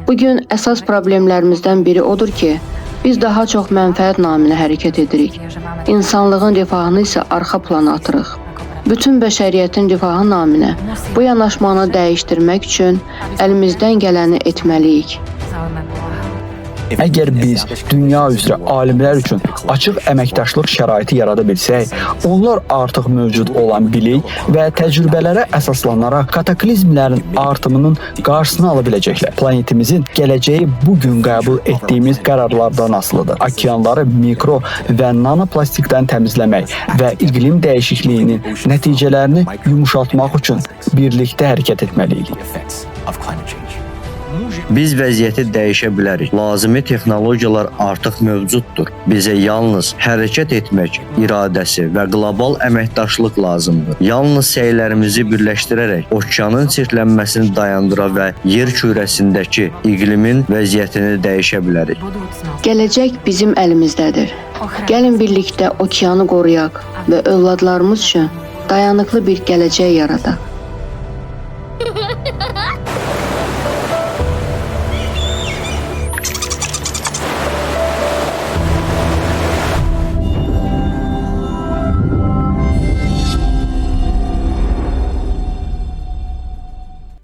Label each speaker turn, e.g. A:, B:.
A: Bugün əsas problemlərimizdən biri odur ki, biz daha çox mənfəət naminə hərəkət edirik. İnsanlığın rifahını isə arxa plana atırıq. Bütün bəşəriyyətin rifahı naminə bu yanaşmanı dəyişdirmək üçün əlimizdən gələni etməliyik.
B: Əgər biz dünya üzrə alimlər üçün açıq əməkdaşlıq şəraiti yarada bilsək, onlar artıq mövcud olan bilik və təcrübələrə əsaslanaraq kataklizmlərin artımının qarşısını ala biləcəklər. Planetimizin gələcəyi bugün qəbul etdiyimiz qərarlardan asılıdır. Okeanları mikro və nanoplastikdən təmizləmək və iqlim dəyişikliyinin nəticələrini yumuşaltmaq üçün birlikdə hərəkət etməliyik.
C: Biz vəziyyəti dəyişə bilərik. Lazımi texnologiyalar artıq mövcuddur. Bizə yalnız hərəkət etmək iradəsi və qlobal əməkdaşlıq lazımdır. Yalnız səylərimizi birləşdirərək okeanın çirklənməsini dayandıra və yer kürəsindəki iqlimin vəziyyətini dəyişə bilərik.
A: Gələcək bizim əlimizdədir. Gəlin birlikdə okeanı qoruyaq və övladlarımız üçün dayanıqlı bir gələcək yaradaq.